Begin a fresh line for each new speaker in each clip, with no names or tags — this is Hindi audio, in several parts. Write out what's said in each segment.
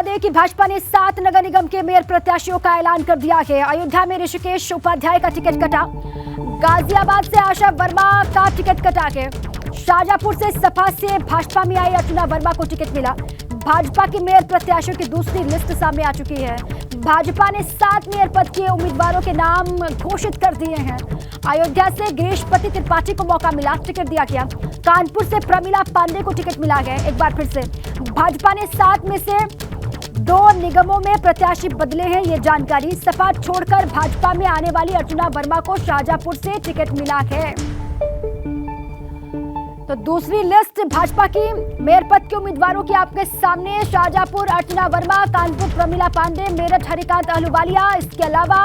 दें कि भाजपा ने 7 नगर निगम के मेयर प्रत्याशियों का ऐलान कर दिया है। अयोध्या में ऋषिकेश उपाध्याय का टिकट कटा, गाजियाबाद से आशा वर्मा का टिकट कटा है, शाहजहांपुर से सपा से भाजपा में आई अर्चना वर्मा को टिकट मिला। भाजपा के मेयर प्रत्याशियों की दूसरी लिस्ट सामने आ चुकी है। भाजपा ने 7 मेयर पद के उम्मीदवारों के नाम घोषित कर दिए हैं। अयोध्या से गिरीशपति त्रिपाठी को मौका मिला, टिकट दिया गया। कानपुर से प्रमिला पांडे को टिकट मिला है। एक बार फिर से भाजपा ने 7 में से 2 निगमों में प्रत्याशी बदले हैं, ये जानकारी। सपा छोड़कर भाजपा में आने वाली अर्चना वर्मा को शाहजहांपुर से टिकट मिला है। तो दूसरी लिस्ट भाजपा की मेयर पद के उम्मीदवारों की आपके सामने। शाहजहांपुर अर्चना वर्मा, कानपुर प्रमिला पांडे, मेरठ हरिकांत अहलूवालिया। इसके अलावा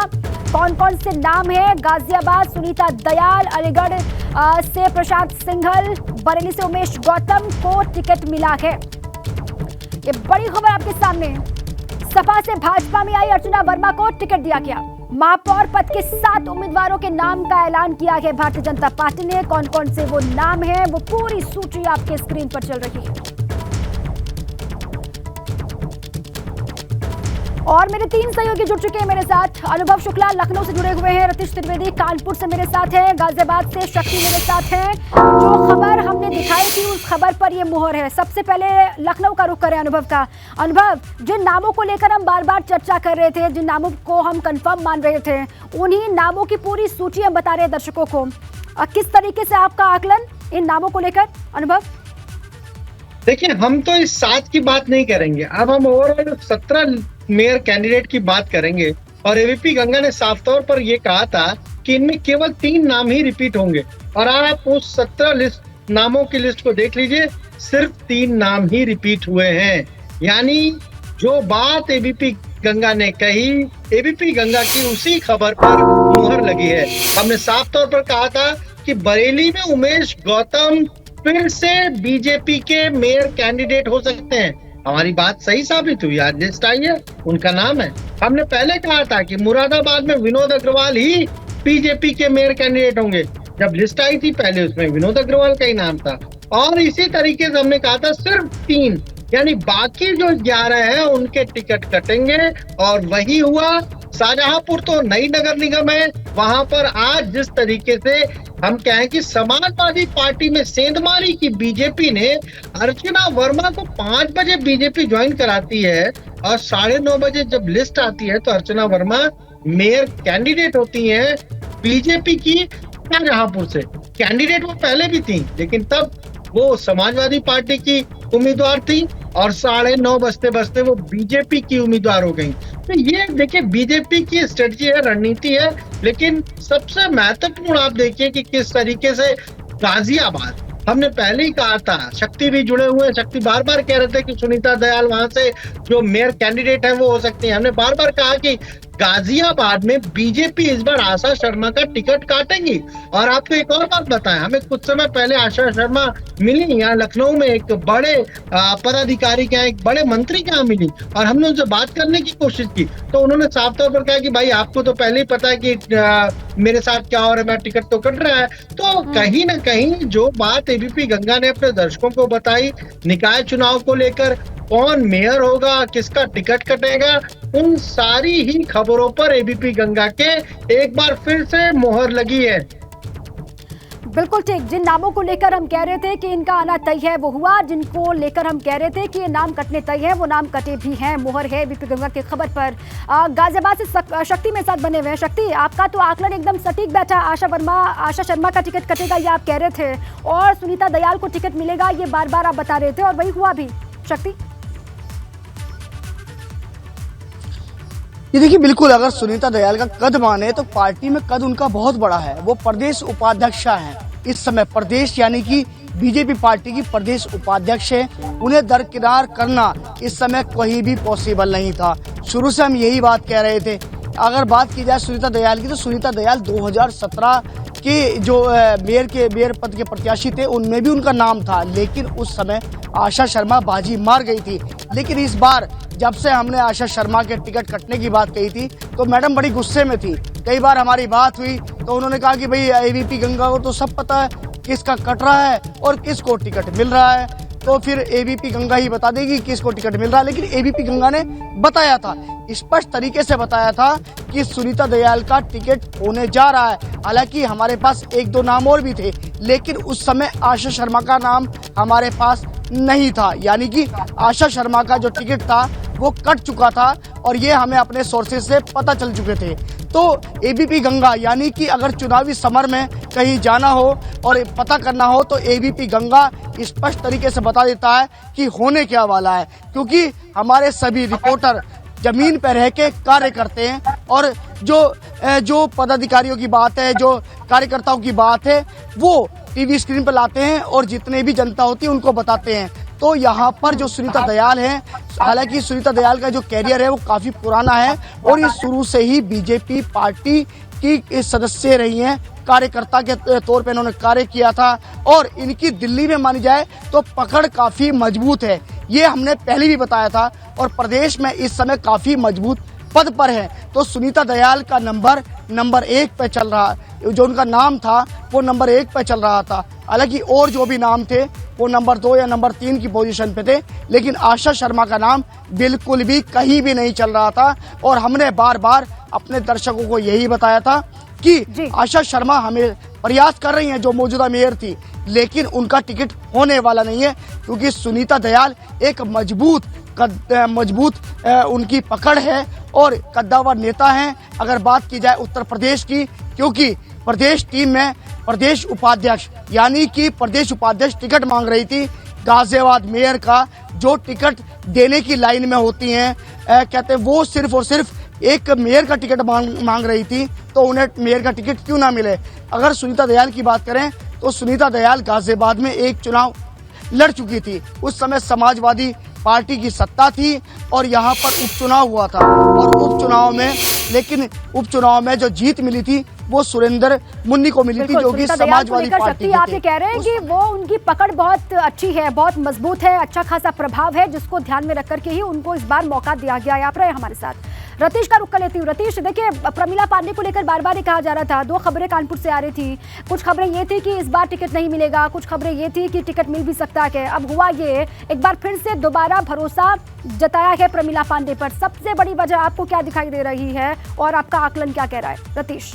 कौन कौन से नाम है? गाजियाबाद सुनीता दयाल, अलीगढ़ से प्रशांत सिंघल, बरेली से उमेश गौतम को टिकट मिला है। ये बड़ी खबर आपके सामने। सपा से भाजपा में आई अर्चना वर्मा को टिकट दिया गया। महापौर पद के 7 उम्मीदवारों के नाम का ऐलान किया गया भारतीय जनता पार्टी ने। कौन कौन से वो नाम है, वो पूरी सूची आपके स्क्रीन पर चल रही है। और मेरे 3 सहयोगी जुड़ चुके हैं मेरे साथ। अनुभव शुक्ला लखनऊ से जुड़े हुए हैं, रतीश त्रिवेदी कानपुर से मेरे साथ है, गाजियाबाद से शक्ति मेरे साथ है। जो खबर हमने दिखाई थी उस खबर पर ये मुहर है। सबसे पहले लखनऊ का रुख करें अनुभव का। अनुभव, जिन नामों को लेकर हम बार बार चर्चा कर रहे थे, जिन नामों को हम कंफर्म मान रहे थे, उन्हीं नामों की पूरी सूची हम बता रहे हैं दर्शकों को। किस तरीके से आपका आकलन इन नामों को लेकर अनुभव?
देखिए, हम तो इस 7 की बात नहीं करेंगे, अब हम ओवरऑल 17 मेयर कैंडिडेट की बात करेंगे। और एबीपी गंगा ने साफ तौर पर यह कहा था कि इनमें केवल 3 नाम ही रिपीट होंगे। और आप उस 17 नामों की लिस्ट को देख लीजिए, सिर्फ 3 नाम ही रिपीट हुए हैं। यानी जो बात एबीपी गंगा ने कही, एबीपी गंगा की उसी खबर पर मुहर लगी है। हमने साफ तौर पर कहा था कि बरेली में उमेश गौतम फिर से बीजेपी के मेयर कैंडिडेट हो सकते हैं। हमारी बात सही साबित हुई। आज लिस्ट आई है, उनका नाम है। हमने पहले कहा था कि मुरादाबाद में विनोद अग्रवाल ही बीजेपी के मेयर कैंडिडेट होंगे। जब लिस्ट आई थी पहले उसमें विनोद अग्रवाल का ही नाम था। और इसी तरीके से हमने कहा था सिर्फ 3, यानी बाकी जो 11 हैं उनके टिकट कटेंगे। और वही हुआ। शाहजहांपुर तो नई नगर निगम है, वहां पर आज जिस तरीके से हम कहें कि समाजवादी पार्टी में सेंधमारी की बीजेपी ने अर्चना वर्मा को 5 बजे बीजेपी ज्वाइन कराती है और 9:30 बजे जब लिस्ट आती है तो अर्चना वर्मा मेयर कैंडिडेट होती हैं बीजेपी की शाहजहांपुर से। कैंडिडेट वो पहले भी थी, लेकिन तब वो समाजवादी पार्टी की उम्मीदवार थी और 9:30 बजते बजते वो बीजेपी की उम्मीदवार हो गई। तो ये देखिए, बीजेपी की स्ट्रेटजी है, रणनीति है। लेकिन सबसे महत्वपूर्ण आप देखिए कि किस तरीके से गाजियाबाद, हमने पहले ही कहा था, शक्ति भी जुड़े हुए हैं। शक्ति बार बार कह रहे थे कि सुनीता दयाल वहां से जो मेयर कैंडिडेट है वो हो सकती है। हमने बार बार कहा कि गाजियाबाद में बीजेपी इस बार आशा शर्मा का टिकट काटेंगी। और आपको एक और बात बताएं, हमें कुछ समय पहले आशा शर्मा मिली यहाँ लखनऊ में, एक बड़े पदाधिकारी के यहाँ, एक बड़े मंत्री के यहाँ मिली और हमने उनसे बात करने की कोशिश की। तो उन्होंने साफ तौर पर कहा कि भाई आपको तो पहले ही पता है कि मेरे साथ क्या हो रहा है, मेरा टिकट तो कट रहा है। तो कहीं ना कहीं जो बात एबीपी गंगा ने अपने दर्शकों को बताई निकाय चुनाव को लेकर, कौन मेयर होगा, किसका टिकट कटेगा, उन सारी ही खबरों पर एबीपी गंगा के एक बार फिर से मोहर लगी है।
बिल्कुल ठीक। जिन नामों को लेकर हम कह रहे थे कि इनका आना तय है वो हुआ, जिनको लेकर हम कह रहे थे कि ये नाम कटने तय है वो नाम कटे भी हैं। मोहर है एबीपी गंगा की खबर पर। गाजियाबाद से शक्ति मेरे साथ बने हुए हैं। शक्ति, आपका तो आकलन एकदम सटीक बैठा। आशा शर्मा का टिकट कटेगा ये आप कह रहे थे, और सुनीता दयाल को टिकट मिलेगा ये बार बार आप बता रहे थे, और वही हुआ भी। शक्ति,
ये देखिए, बिल्कुल अगर सुनीता दयाल का कद माने तो पार्टी में कद उनका बहुत बड़ा है। वो प्रदेश उपाध्यक्ष हैं इस समय, प्रदेश यानी कि बीजेपी पार्टी की प्रदेश उपाध्यक्ष है। उन्हें दरकिनार करना इस समय कहीं भी पॉसिबल नहीं था। शुरू से हम यही बात कह रहे थे। अगर बात की जाए सुनीता दयाल की, तो सुनीता दयाल 2017 के जो मेयर पद के प्रत्याशी थे उनमें भी उनका नाम था, लेकिन उस समय आशा शर्मा बाजी मार गई थी। लेकिन इस बार जब से हमने आशा शर्मा के टिकट कटने की बात कही थी तो मैडम बड़ी गुस्से में थी। कई बार हमारी बात हुई तो उन्होंने कहा कि भाई एबीपी गंगा को तो सब पता है किसका कट रहा है और किसको टिकट मिल रहा है। तो फिर एबीपी गंगा ही बता देगी कि इसको टिकट मिल रहा है। लेकिन एबीपी गंगा ने बताया था, स्पष्ट तरीके से बताया था कि सुनीता दयाल का टिकट होने जा रहा है। हालांकि हमारे पास एक दो नाम और भी थे, लेकिन उस समय आशा शर्मा का नाम हमारे पास नहीं था, यानी कि आशा शर्मा का जो टिकट था वो कट चुका था और ये हमें अपने सोर्सेज से पता चल चुके थे। तो एबीपी गंगा, यानी कि अगर चुनावी समर में कहीं जाना हो और पता करना हो तो एबीपी गंगा स्पष्ट तरीके से बता देता है कि होने क्या वाला है, क्योंकि हमारे सभी रिपोर्टर जमीन पर रह के कार्य करते हैं और जो पदाधिकारियों की बात है, जो कार्यकर्ताओं की बात है, वो टीवी स्क्रीन पर लाते हैं और जितने भी जनता होती है उनको बताते हैं। तो यहाँ पर जो सुनीता दयाल है, हालांकि सुनीता दयाल का जो कैरियर है वो काफी पुराना है और ये शुरू से ही बीजेपी पार्टी की सदस्य रही हैं, कार्यकर्ता के तौर पे इन्होंने कार्य किया था और इनकी दिल्ली में मानी जाए तो पकड़ काफी मजबूत है। ये हमने पहले भी बताया था और प्रदेश में इस समय काफी मजबूत पद पर है। तो सुनीता दयाल का नंबर 1 पे चल रहा, जो उनका नाम था वो नंबर 1 पे चल रहा था। हालांकि और जो भी नाम थे वो नंबर 2 या नंबर 3 की पोजीशन पे थे, लेकिन आशा शर्मा का नाम बिल्कुल भी कहीं भी नहीं चल रहा था। और हमने बार बार अपने दर्शकों को यही बताया था कि आशा शर्मा हमें प्रयास कर रही हैं, जो मौजूदा मेयर थी, लेकिन उनका टिकट होने वाला नहीं है, क्योंकि सुनीता दयाल एक मजबूत उनकी पकड़ है और कद्दावर नेता हैं। अगर बात की जाए उत्तर प्रदेश की, क्योंकि प्रदेश टीम में प्रदेश उपाध्यक्ष, यानी कि प्रदेश उपाध्यक्ष टिकट मांग रही थी गाजियाबाद मेयर का, जो टिकट देने की लाइन में होती हैं, कहते हैं वो सिर्फ और सिर्फ एक मेयर का टिकट मांग रही थी, तो उन्हें मेयर का टिकट क्यों ना मिले। अगर सुनीता दयाल की बात करें तो सुनीता दयाल गाजियाबाद में एक चुनाव लड़ चुकी थी, उस समय समाजवादी पार्टी की सत्ता थी और यहाँ पर उपचुनाव हुआ था और उपचुनाव में जो जीत मिली थी वो सुरेंद्र मुन्नी को मिली थी, जो कि समाजवादी पार्टी की
आप ये कह रहे हैं कि वो उनकी पकड़ बहुत अच्छी है, बहुत मजबूत है, अच्छा खासा प्रभाव है, जिसको ध्यान में रख करके ही उनको इस बार मौका दिया गया है। आप रहे हमारे साथ। रतीश का रुख कर लेती हूँ। रतीश, देखिए, प्रमिला पांडे को लेकर बार बार ये कहा जा रहा था, 2 खबरें कानपुर से आ रही थी। कुछ खबरें ये थी कि इस बार टिकट नहीं मिलेगा, कुछ खबरें ये थी कि टिकट मिल भी सकता है। अब हुआ ये, एक बार फिर से दोबारा भरोसा जताया है प्रमिला पांडे पर। सबसे बड़ी वजह आपको क्या दिखाई दे रही है और आपका आकलन क्या कह रहा है, रतीश?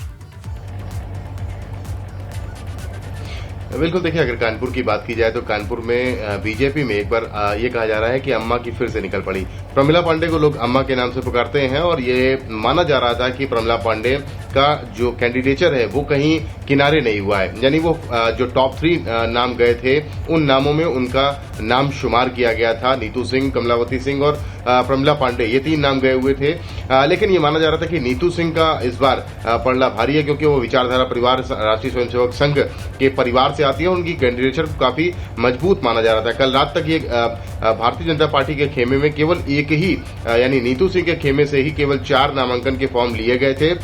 बिल्कुल, देखिए, अगर कानपुर की बात की जाए तो कानपुर में बीजेपी में एक बार ये कहा जा रहा है कि अम्मा की फिर से निकल पड़ी। प्रमिला पांडे को लोग अम्मा के नाम से पुकारते हैं और ये माना जा रहा था कि प्रमिला पांडे का जो कैंडिडेचर है वो कहीं किनारे नहीं हुआ है, यानी वो जो टॉप 3 नाम गए थे उन नामों में उनका नाम शुमार किया गया था। नीतू सिंह, कमलावती सिंह और प्रमिला पांडे, ये 3 नाम गए हुए थे। लेकिन ये माना जा रहा था कि नीतू सिंह का इस बार पलड़ा भारी है, क्योंकि वो विचारधारा परिवार राष्ट्रीय स्वयंसेवक संघ के परिवार से आती है। उनकी कैंडिडेचर को काफी मजबूत माना जा रहा था। कल रात तक ये भारतीय जनता पार्टी के खेमे में केवल एक ही, यानी नीतू सिंह के खेमे से ही केवल 4 नामांकन के फॉर्म लिए गए थे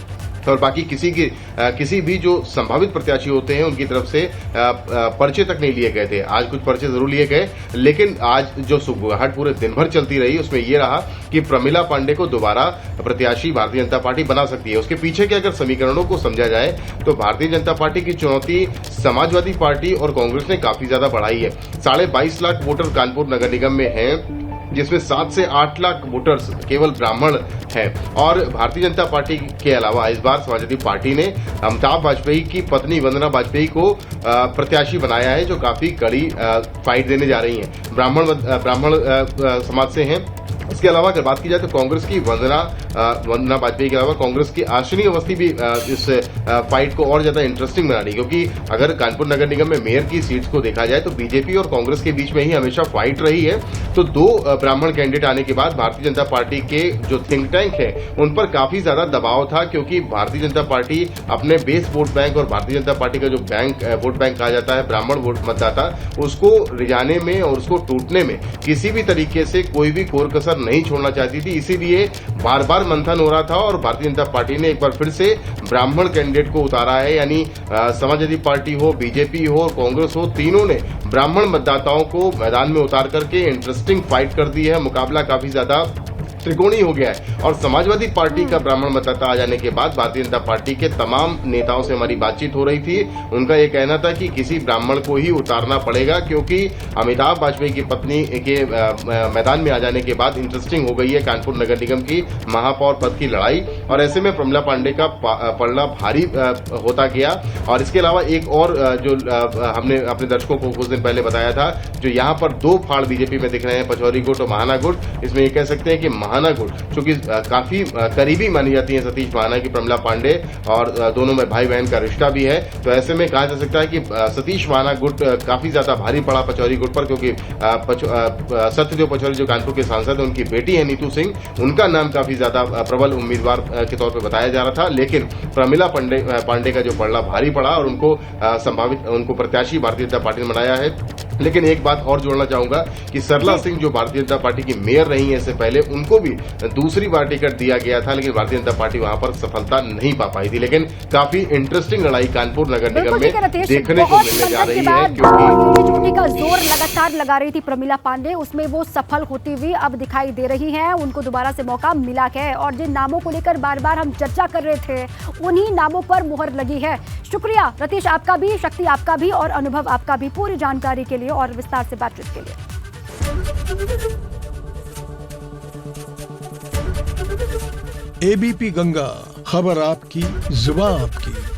और बाकी किसी भी जो संभावित प्रत्याशी होते हैं उनकी तरफ से पर्चे तक नहीं लिए गए थे। आज कुछ पर्चे जरूर लिए गए, लेकिन आज जो सुगबुगाहट पूरे दिन भर चलती रही उसमें यह रहा कि प्रमिला पांडे को दोबारा प्रत्याशी भारतीय जनता पार्टी बना सकती है। उसके पीछे के अगर समीकरणों को समझा जाए तो भारतीय जनता पार्टी की चुनौती समाजवादी पार्टी और कांग्रेस ने काफी ज्यादा बढ़ाई है। 22.5 लाख वोटर कानपुर नगर निगम में हैं, जिसमें 7 से 8 लाख वोटर्स केवल ब्राह्मण हैं। और भारतीय जनता पार्टी के अलावा इस बार समाजवादी पार्टी ने अमिताभ वाजपेयी की पत्नी वंदना वाजपेयी को प्रत्याशी बनाया है, जो काफी कड़ी फाइट देने जा रही हैं। ब्राह्मण समाज से हैं। इसके अलावा अगर बात की जाए तो कांग्रेस की वंदना वाजपेयी के अलावा कांग्रेस की आशिनी अवस्थी भी इस फाइट को और ज्यादा इंटरेस्टिंग बना रही, क्योंकि अगर कानपुर नगर निगम में मेयर की सीट्स को देखा जाए तो बीजेपी और कांग्रेस के बीच में ही हमेशा फाइट रही है। तो 2 ब्राह्मण कैंडिडेट आने के बाद भारतीय जनता पार्टी के जो थिंक टैंक है उन पर काफी ज्यादा दबाव था, क्योंकि भारतीय जनता पार्टी अपने बेस वोट बैंक और भारतीय जनता पार्टी का जो वोट बैंक कहा जाता है ब्राह्मण वोट मतदाता, उसको रिजाने में और उसको टूटने में किसी भी तरीके से कोई भी कोर कसर नहीं छोड़ना चाहती थी। इसीलिए बार बार मंथन हो रहा था और भारतीय जनता पार्टी ने एक बार फिर से ब्राह्मण कैंडिडेट को उतारा है, यानी समाजवादी पार्टी हो, बीजेपी हो, कांग्रेस हो, तीनों ने ब्राह्मण मतदाताओं को मैदान में उतार करके इंटरेस्टिंग फाइट कर दी है। मुकाबला काफी ज्यादा त्रिकोणीय हो गया है। और समाजवादी पार्टी का ब्राह्मण मतदाता आ जाने के बाद भारतीय जनता पार्टी के तमाम नेताओं से हमारी बातचीत हो रही थी। उनका ये कहना था कि किसी ब्राह्मण को ही उतारना पड़ेगा, क्योंकि अमिताभ वाजपेयी की पत्नी के मैदान में आ जाने के बाद इंटरेस्टिंग हो गई है कानपुर नगर निगम की महापौर पद की लड़ाई, और ऐसे में प्रमिला पांडे का पलड़ा भारी होता गया। और इसके अलावा एक और जो हमने अपने दर्शकों को कुछ दिन पहले बताया था, जो यहाँ पर दो फाड़ बीजेपी में दिख रहे हैं, पचौरी गुट और महाना गुट। इसमें ये कह सकते हैं कि महाना गुट चूंकि काफी करीबी मानी जाती है सतीश महाना की प्रमिला पांडे, और दोनों में भाई बहन का रिश्ता भी है, तो ऐसे में कहा जा सकता है कि सतीश महाना गुट काफी ज्यादा भारी पड़ा पचौरी गुट पर, क्योंकि सत्यदेव पचौरी जो कानपुर के सांसद है, उनकी बेटी है नीतू सिंह, उनका नाम काफी ज्यादा प्रबल उम्मीदवार के तौर पर बताया जा रहा था। लेकिन प्रमिला पांडे का जो पलड़ा भारी पड़ा और उनको प्रत्याशी भारतीय जनता पार्टी ने बनाया है। लेकिन एक बात और जोड़ना चाहूंगा कि सरला सिंह जो भारतीय जनता पार्टी की मेयर रही है इससे पहले, उनको भी दूसरी बार टिकट दिया गया था, लेकिन भारतीय जनता पार्टी वहां पर सफलता नहीं पा पाई थी। लेकिन काफी इंटरेस्टिंग लड़ाई कानपुर नगर निगम में देखने को मिलने जा रही है,
क्योंकि का जोर लगातार लगा रही थी प्रमिला पांडे, उसमें वो सफल होती हुई अब दिखाई दे रही हैं। उनको दोबारा से मौका मिला है, और जिन नामों को लेकर बार बार हम चर्चा कर रहे थे, उन्हीं नामों पर मुहर लगी है। शुक्रिया रतीश आपका भी, शक्ति आपका भी, और अनुभव आपका भी, पूरी जानकारी के लिए और विस्तार से बातचीत के लिए।
एबीपी गंगा, खबर आपकी, जुबान आपकी।